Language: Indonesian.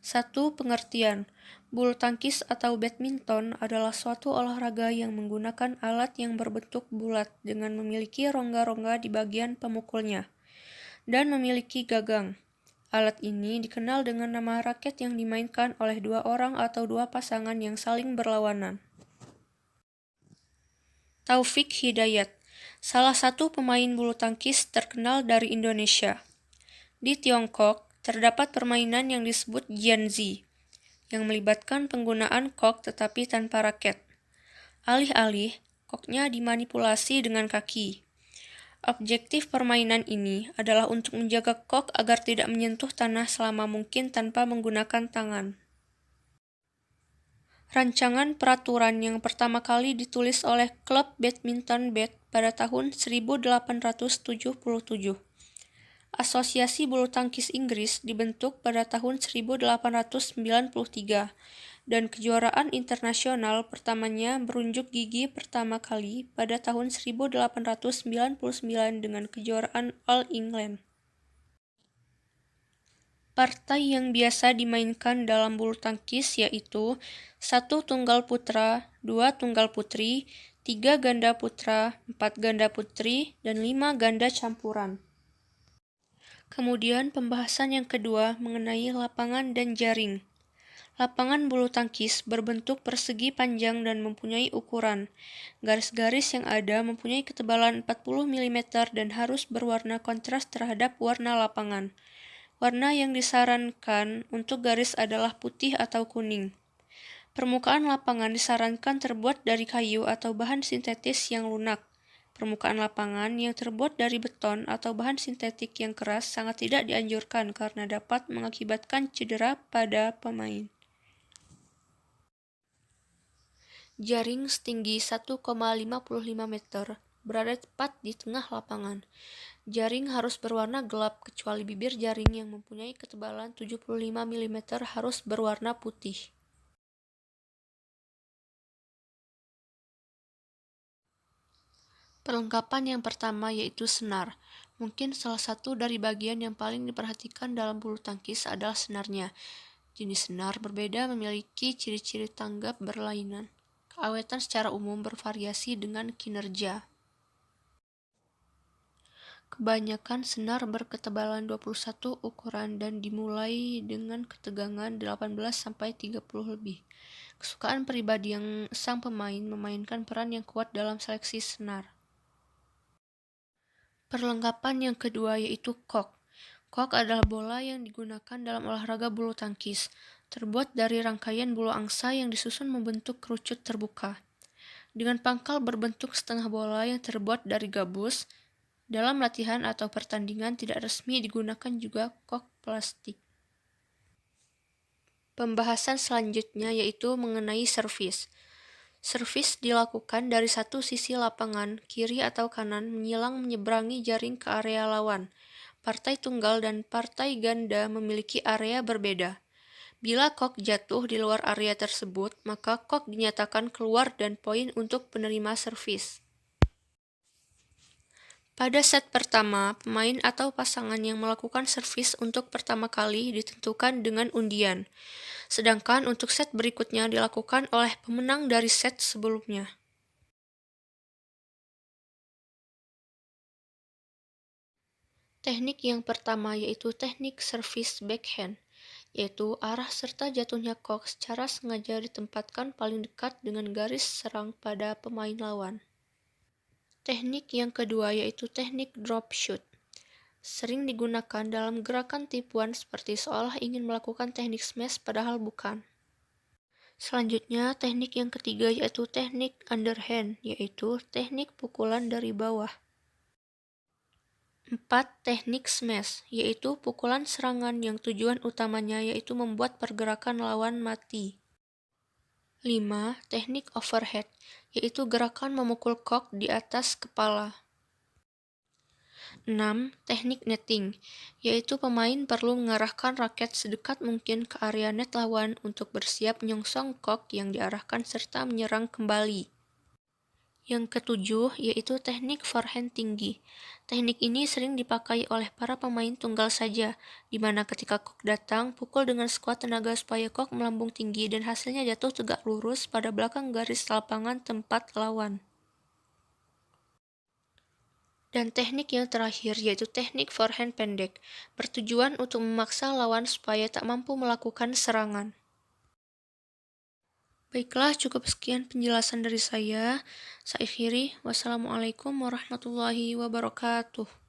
1. Pengertian. Bulu tangkis atau badminton adalah suatu olahraga yang menggunakan alat yang berbentuk bulat dengan memiliki rongga-rongga di bagian pemukulnya dan memiliki gagang. Alat ini dikenal dengan nama raket yang dimainkan oleh dua orang atau dua pasangan yang saling berlawanan. Taufik Hidayat, salah satu pemain bulu tangkis terkenal dari Indonesia. Di Tiongkok, terdapat permainan yang disebut jianzi, yang melibatkan penggunaan kok tetapi tanpa raket. Alih-alih, koknya dimanipulasi dengan kaki. Objektif permainan ini adalah untuk menjaga kok agar tidak menyentuh tanah selama mungkin tanpa menggunakan tangan. Rancangan peraturan yang pertama kali ditulis oleh klub badminton BAT pada tahun 1877. Asosiasi Bulu Tangkis Inggris dibentuk pada tahun 1893 dan kejuaraan internasional pertamanya berunjuk gigi pertama kali pada tahun 1899 dengan kejuaraan All England. Partai yang biasa dimainkan dalam bulu tangkis yaitu 1 tunggal putra, 2 tunggal putri, 3 ganda putra, 4 ganda putri, dan 5 ganda campuran. Kemudian pembahasan yang kedua mengenai lapangan dan jaring. Lapangan bulu tangkis berbentuk persegi panjang dan mempunyai ukuran. Garis-garis yang ada mempunyai ketebalan 40 mm dan harus berwarna kontras terhadap warna lapangan. Warna yang disarankan untuk garis adalah putih atau kuning. Permukaan lapangan disarankan terbuat dari kayu atau bahan sintetis yang lunak. Permukaan lapangan yang terbuat dari beton atau bahan sintetik yang keras sangat tidak dianjurkan karena dapat mengakibatkan cedera pada pemain. Jaring setinggi 1,55 meter berada tepat di tengah lapangan. Jaring harus berwarna gelap kecuali bibir jaring yang mempunyai ketebalan 75 mm harus berwarna putih. Perlengkapan yang pertama yaitu senar. Mungkin salah satu dari bagian yang paling diperhatikan dalam bulu tangkis adalah senarnya. Jenis senar berbeda memiliki ciri-ciri tanggap berlainan. Keawetan secara umum bervariasi dengan kinerja. Kebanyakan senar berketebalan 21 ukuran dan dimulai dengan ketegangan 18-30 lebih. Kesukaan pribadi yang sang pemain memainkan peran yang kuat dalam seleksi senar. Perlengkapan yang kedua yaitu kok. Kok adalah bola yang digunakan dalam olahraga bulu tangkis. Terbuat dari rangkaian bulu angsa yang disusun membentuk kerucut terbuka. Dengan pangkal berbentuk setengah bola yang terbuat dari gabus, dalam latihan atau pertandingan tidak resmi digunakan juga kok plastik. Pembahasan selanjutnya yaitu mengenai servis. Servis dilakukan dari satu sisi lapangan, kiri atau kanan, menyeberangi jaring ke area lawan. Partai tunggal dan partai ganda memiliki area berbeda. Bila kok jatuh di luar area tersebut, maka kok dinyatakan keluar dan poin untuk penerima servis. Pada set pertama, pemain atau pasangan yang melakukan servis untuk pertama kali ditentukan dengan undian. Sedangkan untuk set berikutnya dilakukan oleh pemenang dari set sebelumnya. Teknik yang pertama yaitu teknik servis backhand, yaitu arah serta jatuhnya kok secara sengaja ditempatkan paling dekat dengan garis serang pada pemain lawan. Teknik yang kedua yaitu teknik drop shoot. Sering digunakan dalam gerakan tipuan seperti seolah ingin melakukan teknik smash padahal bukan. Selanjutnya, teknik yang ketiga yaitu teknik underhand, yaitu teknik pukulan dari bawah. 4. Teknik smash, yaitu pukulan serangan yang tujuan utamanya yaitu membuat pergerakan lawan mati. 5. Teknik overhead, yaitu gerakan memukul kok di atas kepala. 6. Teknik netting, yaitu pemain perlu mengarahkan raket sedekat mungkin ke area net lawan untuk bersiap menyongsong kok yang diarahkan serta menyerang kembali. Yang ketujuh, yaitu teknik forehand tinggi. Teknik ini sering dipakai oleh para pemain tunggal saja, di mana ketika kok datang, pukul dengan sekuat tenaga supaya kok melambung tinggi dan hasilnya jatuh tegak lurus pada belakang garis lapangan tempat lawan. Dan teknik yang terakhir yaitu teknik forehand pendek, bertujuan untuk memaksa lawan supaya tak mampu melakukan serangan. Baiklah, cukup sekian penjelasan dari saya. Saya akhiri, wassalamualaikum warahmatullahi wabarakatuh.